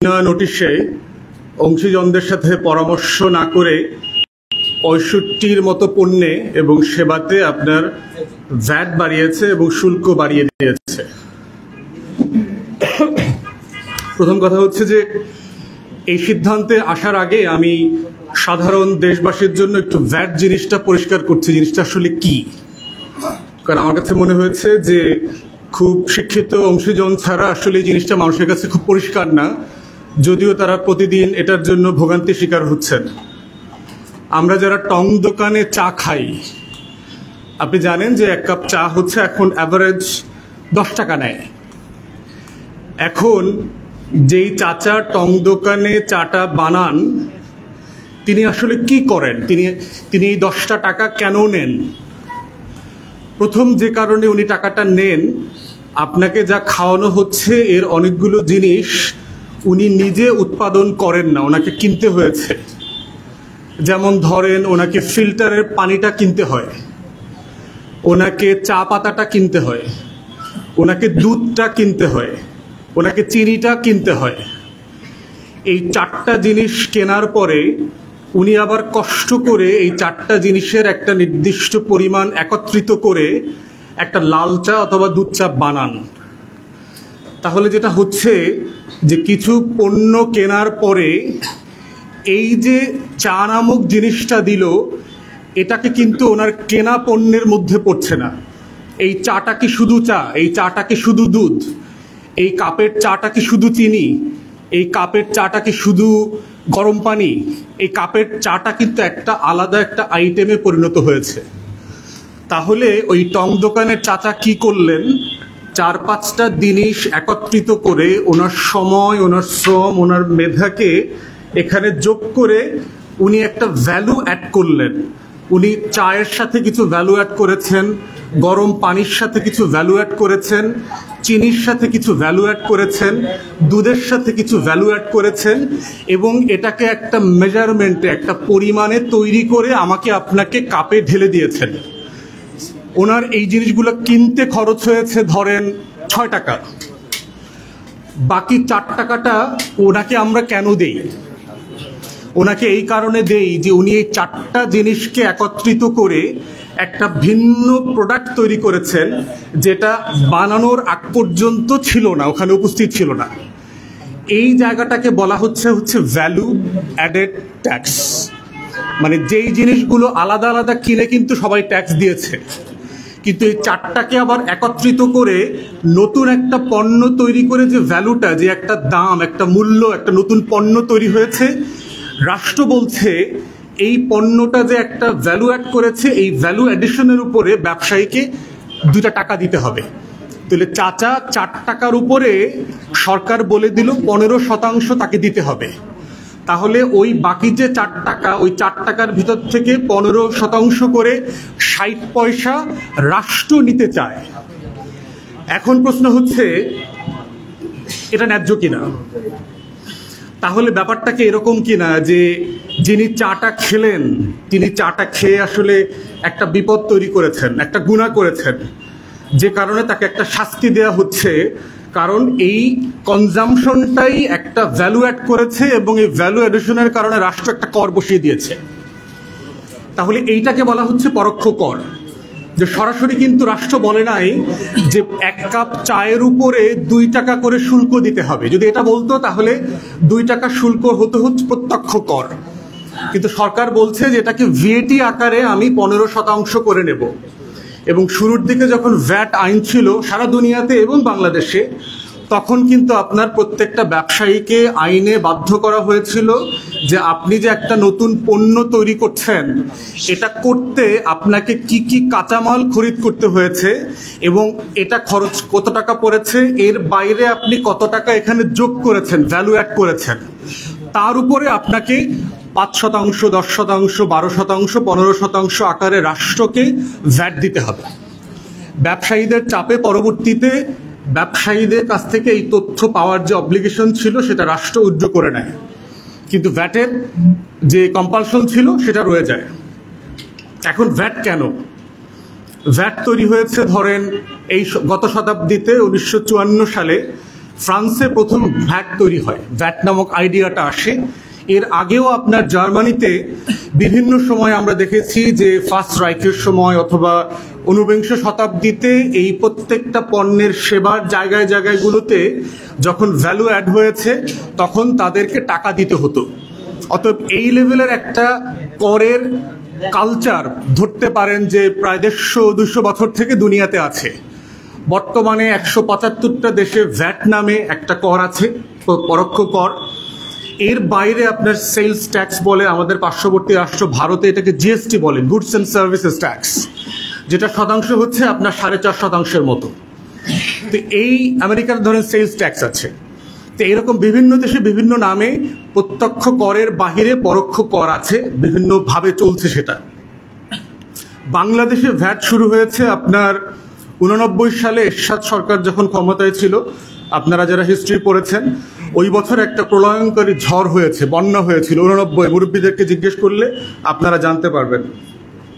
নোটিশে অংশীজনদের সাথে পরামর্শ না করে ৬৫-র মতো পণ্যে এবং সেবাতে আপনার ভ্যাট বাড়িয়েছে এবং শুল্ক বাড়িয়ে দিয়েছে। প্রথম কথা হচ্ছে যে এই সিদ্ধান্তে আসার আগে আমি সাধারণ দেশবাসীর জন্য একটু ভ্যাট জিনিসটা পরিষ্কার করছি, জিনিসটা আসলে কি। কারণ আমার কাছে মনে হয়েছে যে খুব শিক্ষিত অংশীজন ছাড়া আসলে এই জিনিসটা মানুষের কাছে খুব পরিষ্কার না, যদিও তারা প্রতিদিন এটার জন্য ভোগান্তি শিকার হচ্ছেন। আমরা যারা টং দোকানে চা খাই, আপনি জানেন যে এক কাপ চা হচ্ছে এখন অ্যাভারেজ 10 টাকা নেয়। এখন যেই চাচা টং দোকানে চাটা বানান তিনি আসলে কি করেন, তিনি এই 10 টাকা কেন নেন? প্রথম যে কারণে উনি টাকাটা নেন, আপনাকে যা খাওয়ানো হচ্ছে এর অনেকগুলো জিনিস উনি নিজে উৎপাদন করেন না, ওনাকে কিনতে হয়েছে। যেমন ধরেন ওনাকে ফিল্টারের পানিটা কিনতে হয়, ওনাকে চা পাতাটা কিনতে হয়, ওনাকে দুধটা কিনতে হয়, ওনাকে চিনিটা কিনতে হয়। এই 4টা জিনিস কেনার পরে উনি আবার কষ্ট করে এই 4টা জিনিসের একটা নির্দিষ্ট পরিমাণ একত্রিত করে একটা লাল চা অথবা দুধ চা বানান। তাহলে যেটা হচ্ছে যে কিছু পণ্য কেনার পরে এই যে চা নামক জিনিসটা দিল, এটাকে কিন্তু ওনার কেনা পণ্যের মধ্যে পড়ছে না। এই চাটা কি শুধু চা, এই চাটা কি শুধু দুধ, এই কাপের চাটা কি শুধু চিনি, এই কাপের চাটা কি শুধু গরম পানি, এই কাপের চাটা কিন্তু একটা আলাদা একটা আইটেমে পরিণত হয়েছে। তাহলে ওই টং দোকানের চাচা কি করলেন, 4-5টা জিনিস একত্রিত করে ওনার সময়, ওনার শ্রম, ওনার মেধাকে এখানে যোগ করে উনি একটা ভ্যালু অ্যাড করলেন। উনি চায়ের সাথে কিছু ভ্যালু অ্যাড করেছেন, গরম পানির সাথে কিছু ভ্যালু অ্যাড করেছেন, চিনির সাথে কিছু ভ্যালু অ্যাড করেছেন, দুধের সাথে কিছু ভ্যালু অ্যাড করেছেন, এবং এটাকে একটা মেজারমেন্টে, একটা পরিমাণে তৈরি করে আমাকে আপনাকে কাপে ঢেলে দিয়েছেন। ওনার এই জিনিসগুলো কিনতে খরচ হয়েছে ধরেন 6 টাকা। বাকি 4 টাকাটা ওনাকে আমরা কেন দেই? ওনাকে এই কারণে দেই যে উনি এই 4টা জিনিসকে একত্রিত করে একটা ভিন্ন প্রোডাক্ট তৈরি করেছেন, যেটা বানানোর আগ পর্যন্ত ছিল না, ওখানে উপস্থিত ছিল না। এই জায়গাটাকে বলা হচ্ছে ভ্যালু অ্যাডেড ট্যাক্স। মানে যেই জিনিসগুলো আলাদা আলাদা কিনে কিন্তু সবাই ট্যাক্স দিয়েছে, কিন্তু এই 4টাকে আবার একত্রিত করে নতুন একটা পণ্য তৈরি করে যে ভ্যালুটা, যে একটা দাম, একটা মূল্য, একটা নতুন পণ্য তৈরি হয়েছে, রাষ্ট্র বলছে এই পণ্যটা যে একটা ভ্যালু অ্যাড করেছে, এই ভ্যালু অ্যাডিশনের উপরে ব্যবসায়ীকে 2 টাকা দিতে হবে। তাহলে চাচা 4 টাকার উপরে সরকার বলে দিল 15% তাকে দিতে হবে। তাহলে ওই বাকি যে 4 টাকা, ওই 4 টাকার ভিতর থেকে 15% করে 60 পয়সা রাষ্ট্র নিতে চায়। এখন প্রশ্ন হচ্ছে এটা ন্যায্য কিনা? তাহলে ব্যাপারটাকে এরকম কিনা যে যিনি চাটা খেলেন, তিনি চাটা খেয়ে আসলে একটা বিপদ তৈরি করেছেন, একটা গুনাহ করেছেন, যে কারণে তাকে একটা শাস্তি দেওয়া হচ্ছে, কারণ এই কনজামশনটাই একটা ভ্যালু অ্যাড করেছে এবং এই ভ্যালু অ্যাডিশনের কারণে রাষ্ট্র একটা কর বসিয়ে দিয়েছে। তাহলে এইটাকে বলা হচ্ছে পরোক্ষ কর। যে সরাসরি কিন্তু রাষ্ট্র বলে নাই যে 1 কাপ চায়ের উপরে 2 টাকা করে শুল্ক দিতে হবে। যদি এটা বলতো তাহলে 2 টাকা শুল্ক হতে হচ্ছে প্রত্যক্ষ কর, কিন্তু সরকার বলছে যে এটাকে ভিএটি আকারে আমি 15% করে নেব। এবং শুরুর দিকে যখন ভ্যাট আইন ছিল সারা দুনিয়াতে এবং বাংলাদেশে, তখন কিন্তু আপনার প্রত্যেকটা ব্যবসায়ীকে আইনে বাধ্য করা হয়েছিল যে আপনি যে একটা নতুন পণ্য তৈরি করছেন, এটা করতে আপনাকে কি কি কাঁচামাল খরিদ করতে হয়েছে এবং এটা খরচ কত টাকা পড়েছে, এর বাইরে আপনি কত টাকা এখানে যোগ করেছেন, ভ্যালু অ্যাড করেছেন, তার উপরে আপনাকে 5%, 10%, 12%, 15% আকারে রাষ্ট্রকে ভ্যাট দিতে হবে। ব্যবসায়ীদের চাপে পরবর্তীতে ব্যবসায়ীদের কাছ থেকে এই তথ্য পাওয়ার যে অব্লিগেশন ছিল সেটা রাষ্ট্র উইথড্র করে নেয়, কিন্তু ভ্যাটের যে কম্পালশন ছিল সেটা রয়ে যায়। এখন ভ্যাট কেন? ভ্যাট তৈরি হয়েছে ধরেন এই গত শতাব্দীতে 1954 সালে ফ্রান্সে প্রথম ভ্যাট তৈরি হয়, ভ্যাট নামক আইডিয়াটা আসে। এর আগেও আপনার জার্মানিতে বিভিন্ন সময় আমরা দেখেছি যে ফার্স্ট রাইখের সময় অথবা ঊনবিংশ শতাব্দীতে এই প্রত্যেকটা পণ্যের সেবার জায়গায় জায়গাগুলোতে যখন ভ্যালু অ্যাড হয়েছে তখন তাদেরকে টাকা দিতে হতো। অতএব এই লেভেলের একটা করের কালচার ধরতে পারেন যে প্রায় 150-200 বছর থেকে দুনিয়াতে আছে। বর্তমানে 175টা দেশে ভ্যাট নামে একটা কর আছে, পরোক্ষ কর। এর বাইরে আপনার সেলস ট্যাক্স বলে, আমাদের পার্শ্ববর্তী রাষ্ট্র ভারতে এটাকে জিএসটি বলে, গুডস অ্যান্ড সার্ভিসেস ট্যাক্স, যেটা শতাংশ হচ্ছে আপনার 4.5% মতো। তো এই আমেরিকার ধরেন সেলস ট্যাক্স আছে। তো এরকম বিভিন্ন দেশে বিভিন্ন নামে প্রত্যক্ষ করের বাহিরে পরোক্ষ কর আছে, বিভিন্নভাবে চলছে সেটা। বাংলাদেশে ভ্যাট শুরু হয়েছে আপনার 89 সালে এরশাদ সরকার যখন ক্ষমতায় ছিল। আপনারা যারা হিস্ট্রি পড়েছেন, ওই বছর একটা প্রলয়ঙ্করী ঝড় হয়েছে, বন্যা হয়েছিল 89, মুরব্বীদেরকে জিজ্ঞেস করলে আপনারা জানতে পারবেন।